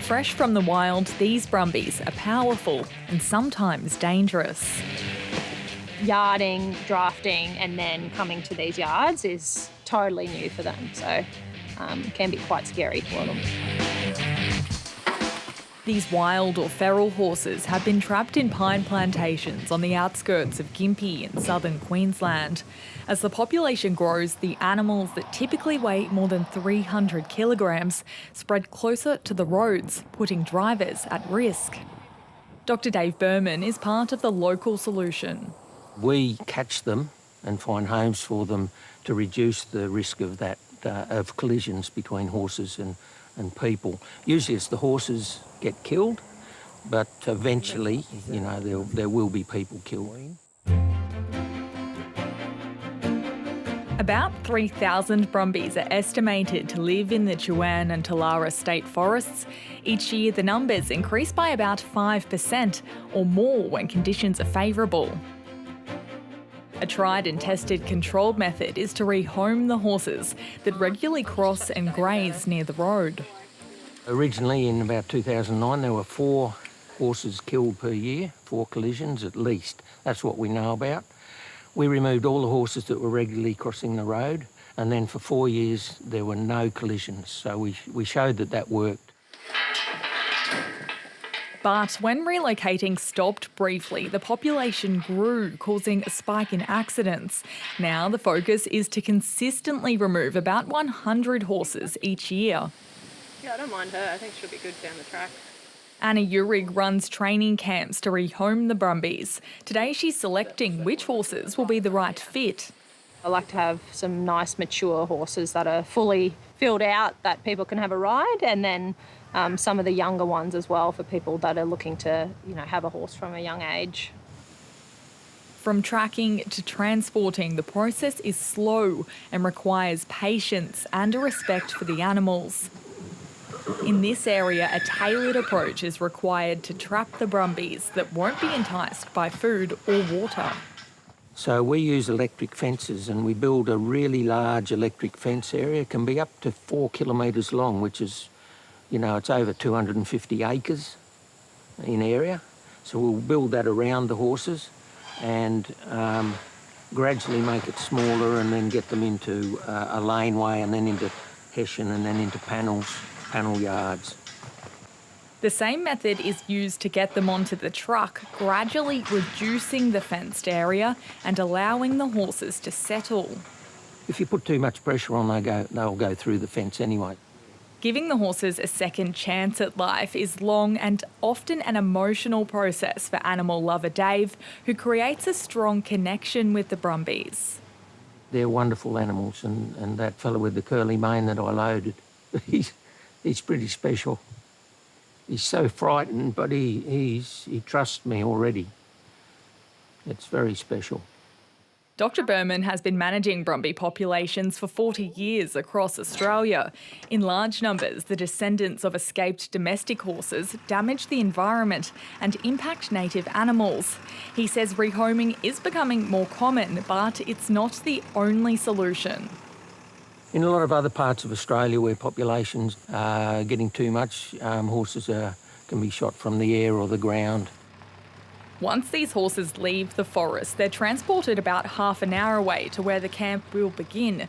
Fresh from the wild, these brumbies are powerful and sometimes dangerous. Yarding, drafting and then coming to these yards is totally new for them, so it can be quite scary for them. These wild or feral horses have been trapped in pine plantations on the outskirts of Gympie in southern Queensland. As the population grows, the animals that typically weigh more than 300 kilograms spread closer to the roads, putting drivers at risk. Dr. Dave Berman is part of the local solution. We catch them and find homes for them to reduce the risk of that, of collisions between horses and people. Usually it's the horses get killed, but eventually, you know, there will be people killed. About 3,000 brumbies are estimated to live in the Chuan and Talara state forests. Each year the numbers increase by about 5% or more when conditions are favourable. A tried and tested controlled method is to rehome the horses that regularly cross and graze near the road. Originally in about 2009 there were 4 horses killed per year, 4 collisions at least. That's what we know about. We removed all the horses that were regularly crossing the road, and then for 4 years there were no collisions, so we showed that worked. But when relocating stopped briefly, the population grew, causing a spike in accidents. Now the focus is to consistently remove about 100 horses each year. Yeah, I don't mind her. I think she'll be good down the track. Anna Urig runs training camps to rehome the brumbies. Today she's selecting which horses will be the right fit. I like to have some nice mature horses that are fully filled out that people can have a ride, and then some of the younger ones as well for people that are looking to, you know, have a horse from a young age. From tracking to transporting, the process is slow and requires patience and a respect for the animals. In this area, a tailored approach is required to trap the brumbies that won't be enticed by food or water. So we use electric fences, and we build a really large electric fence area. It can be up to 4 kilometres long, which is, you know, it's over 250 acres in area. So we'll build that around the horses and gradually make it smaller and then get them into a laneway and then into hessian and then into panel yards. The same method is used to get them onto the truck, gradually reducing the fenced area and allowing the horses to settle. If you put too much pressure on, they'll go through the fence anyway. Giving the horses a second chance at life is long and often an emotional process for animal lover Dave, who creates a strong connection with the brumbies. They're wonderful animals, and that fella with the curly mane that I loaded, he's pretty special. He's so frightened, but he trusts me already. It's very special. Dr. Berman has been managing brumby populations for 40 years across Australia. In large numbers, the descendants of escaped domestic horses damage the environment and impact native animals. He says rehoming is becoming more common, but it's not the only solution. In a lot of other parts of Australia where populations are getting too much, horses can be shot from the air or the ground. Once these horses leave the forest, they're transported about half an hour away to where the camp will begin.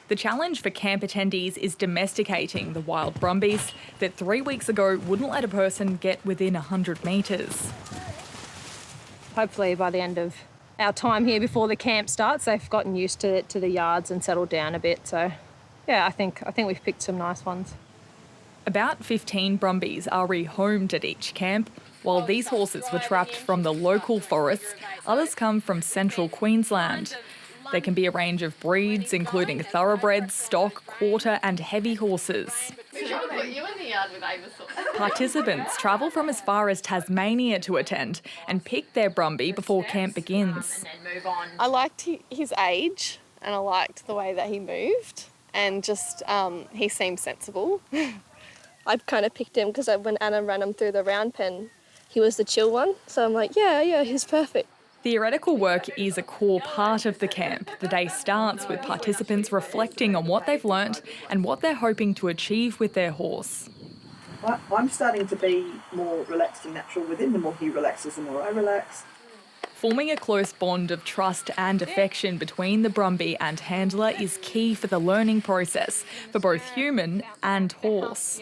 The challenge for camp attendees is domesticating the wild brumbies that 3 weeks ago wouldn't let a person get within 100 metres. Hopefully by the end of our time here before the camp starts, they've gotten used to the yards and settled down a bit. So, yeah, I think we've picked some nice ones. About 15 brumbies are rehomed at each camp. While these horses were trapped from the local forests, others come from central Queensland. There can be a range of breeds, including thoroughbreds, stock, quarter and heavy horses. Participants travel from as far as Tasmania to attend and pick their brumby before camp begins. I liked his age and I liked the way that he moved, and just he seemed sensible. I kind of picked him because when Anna ran him through the round pen, he was the chill one. So I'm like, yeah, he's perfect. Theoretical work is a core part of the camp. The day starts with participants reflecting on what they've learnt and what they're hoping to achieve with their horse. I'm starting to be more relaxed and natural with him. The more he relaxes, the more I relax. Forming a close bond of trust and affection between the Brumby and handler is key for the learning process for both human and horse.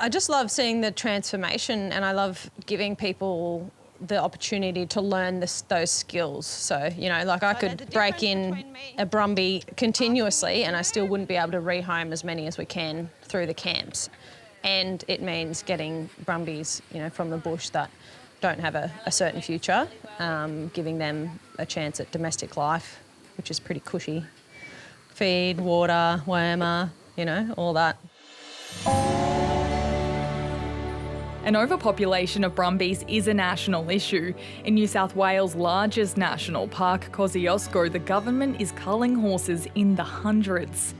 I just love seeing the transformation, and I love giving people the opportunity to learn those skills. So, you know, like I could break in a Brumby continuously and I still wouldn't be able to rehome as many as we can through the camps. And it means getting Brumbies, you know, from the bush that don't have a certain future, giving them a chance at domestic life, which is pretty cushy. Feed, water, wormer, you know, all that. An overpopulation of Brumbies is a national issue. In New South Wales' largest national park, Kosciuszko, the government is culling horses in the hundreds.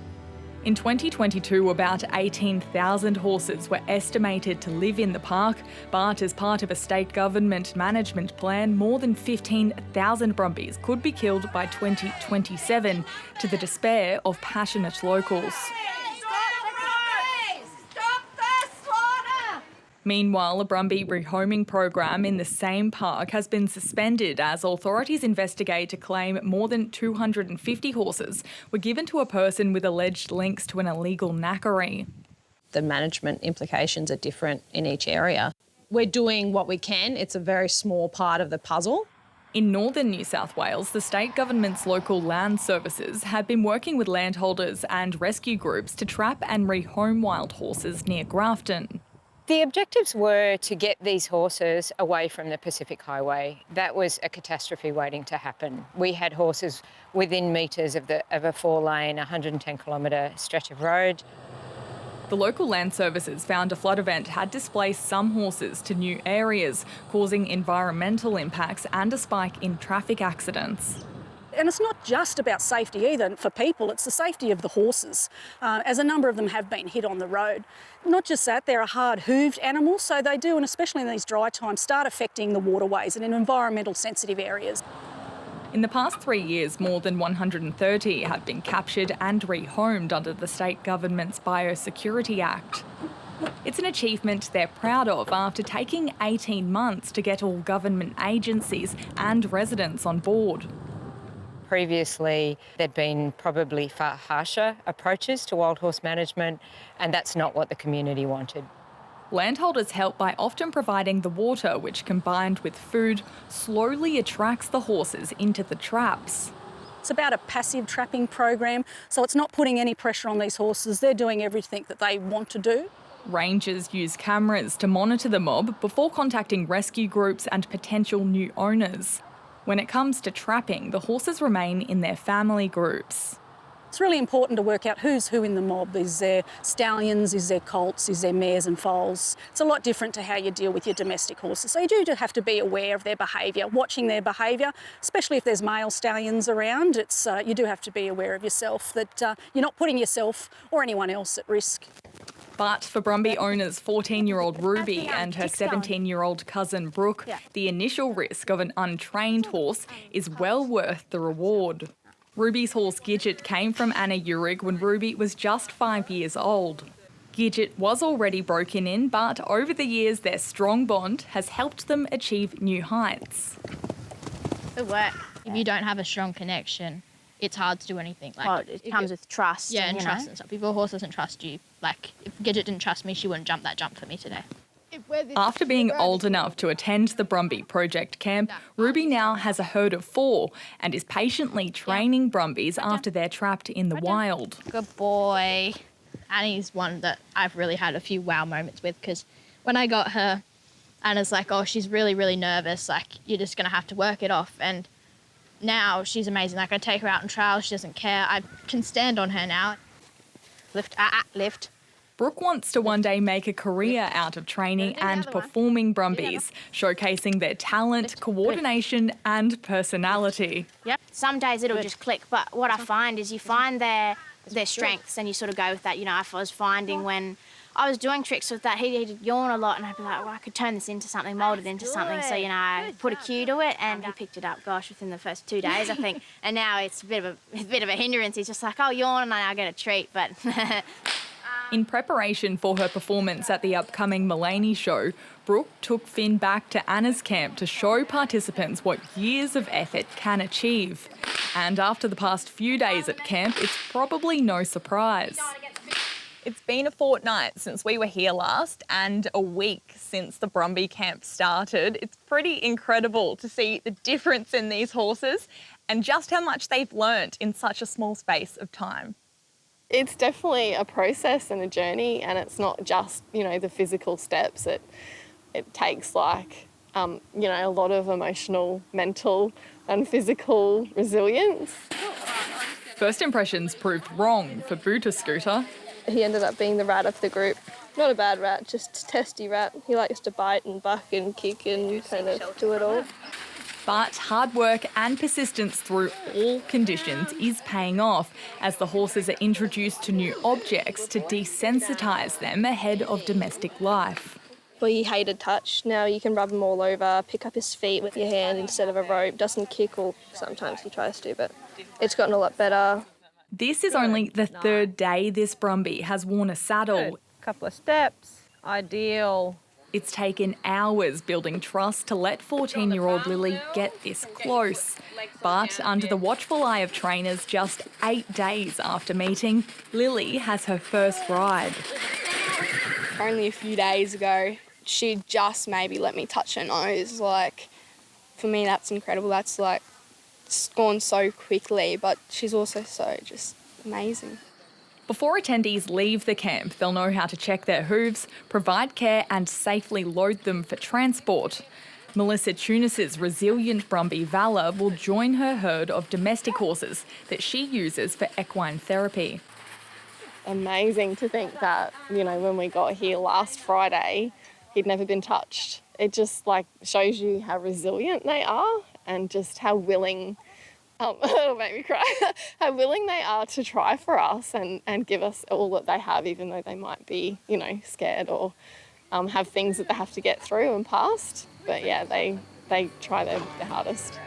In 2022, about 18,000 horses were estimated to live in the park, but as part of a state government management plan, more than 15,000 Brumbies could be killed by 2027, to the despair of passionate locals. Meanwhile, a Brumby rehoming program in the same park has been suspended as authorities investigate a claim more than 250 horses were given to a person with alleged links to an illegal knackery. The management implications are different in each area. We're doing what we can. It's a very small part of the puzzle. In northern New South Wales, the state government's local land services have been working with landholders and rescue groups to trap and rehome wild horses near Grafton. The objectives were to get these horses away from the Pacific Highway. That was a catastrophe waiting to happen. We had horses within metres of a 4-lane, 110-kilometre stretch of road. The local land services found a flood event had displaced some horses to new areas, causing environmental impacts and a spike in traffic accidents. And it's not just about safety either for people, it's the safety of the horses, as a number of them have been hit on the road. Not just that, they're a hard-hooved animal, so they do, and especially in these dry times, start affecting the waterways and in environmental sensitive areas. In the past 3 years, more than 130 have been captured and rehomed under the state government's Biosecurity Act. It's an achievement they're proud of after taking 18 months to get all government agencies and residents on board. Previously, there'd been probably far harsher approaches to wild horse management, and that's not what the community wanted. Landholders help by often providing the water, which combined with food slowly attracts the horses into the traps. It's about a passive trapping program, so it's not putting any pressure on these horses. They're doing everything that they want to do. Rangers use cameras to monitor the mob before contacting rescue groups and potential new owners. When it comes to trapping, the horses remain in their family groups. It's really important to work out who's who in the mob. Is there stallions, is there colts, is there mares and foals? It's a lot different to how you deal with your domestic horses. So you do have to be aware of their behaviour, watching their behaviour, especially if there's male stallions around. You do have to be aware of yourself, that you're not putting yourself or anyone else at risk. But for Brumby owners 14-year-old Ruby and her 17-year-old cousin Brooke, the initial risk of an untrained horse is well worth the reward. Ruby's horse Gidget came from Anna Urig when Ruby was just 5 years old. Gidget was already broken in, but over the years their strong bond has helped them achieve new heights. Good work. If you don't have a strong connection, it's hard to do anything. It comes with trust. Yeah, and trust and stuff. If your horse doesn't trust you, like if Gidget didn't trust me, she wouldn't jump that jump for me today. After being old enough to attend the Brumby Project camp, Ruby now has a herd of 4 and is patiently training Brumbies after they're trapped in the wild. Good boy. Annie's one that I've really had a few wow moments with, because when I got her, Anna's like, oh, she's really, really nervous. Like, you're just going to have to work it off. And now she's amazing. Like, I take her out on trials. She doesn't care. I can stand on her now. Lift, lift. Brooke wants to one day make a career out of training and performing Brumbies, showcasing their talent, coordination and personality. Yep. Some days it'll just click, but what I find is you find their strengths and you sort of go with that. You know, I was finding when I was doing tricks with that. He'd yawn a lot, and I'd be like, well, I could turn this into something, mould it into something. So, you know, I put a cue to it, and he picked it up, gosh, within the first 2 days, I think. And now it's a bit of a hindrance. He's just like, oh, yawn, and I get a treat. But In preparation for her performance at the upcoming Mullaney show, Brooke took Finn back to Anna's camp to show participants what years of effort can achieve. And after the past few days at camp, it's probably no surprise. It's been a fortnight since we were here last and a week since the Brumby camp started. It's pretty incredible to see the difference in these horses and just how much they've learnt in such a small space of time. It's definitely a process and a journey, and it's not just, you know, the physical steps. It takes like, you know, a lot of emotional, mental and physical resilience. First impressions proved wrong for Boota Scooter. He ended up being the rat of the group. Not a bad rat, just a testy rat. He likes to bite and buck and kick and kind of do it all. But hard work and persistence through all conditions is paying off as the horses are introduced to new objects to desensitise them ahead of domestic life. Well, he hated touch. Now you can rub him all over, pick up his feet with your hand instead of a rope. Doesn't kick, or sometimes he tries to, but it's gotten a lot better. This is only the third day this Brumby has worn a saddle. Couple of steps, ideal. It's taken hours building trust to let 14-year-old Lily get this close. But under the watchful eye of trainers, just 8 days after meeting, Lily has her first ride. Only a few days ago, she just maybe let me touch her nose. Like, for me, that's incredible. That's like, it's gone so quickly, but she's also so just amazing. Before attendees leave the camp, they'll know how to check their hooves, provide care and safely load them for transport. Melissa Tunis's resilient Brumby Valor will join her herd of domestic horses that she uses for equine therapy. Amazing to think that, you know, when we got here last Friday, he'd never been touched. It just like shows you how resilient they are and just how willing, it'll make me cry, how willing they are to try for us and give us all that they have, even though they might be, you know, scared or have things that they have to get through and past. But yeah, they try their hardest.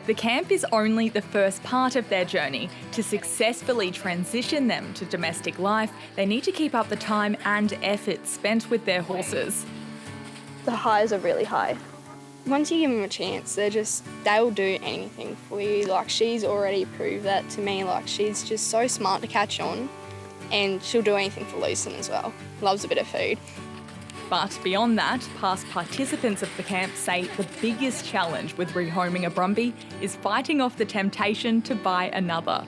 The camp is only the first part of their journey. To successfully transition them to domestic life, they need to keep up the time and effort spent with their horses. The highs are really high. Once you give them a chance, they'll do anything for you. Like, she's already proved that to me. Like, she's just so smart to catch on, and she'll do anything for Lucen as well. Loves a bit of food. But beyond that, past participants of the camp say the biggest challenge with rehoming a Brumby is fighting off the temptation to buy another.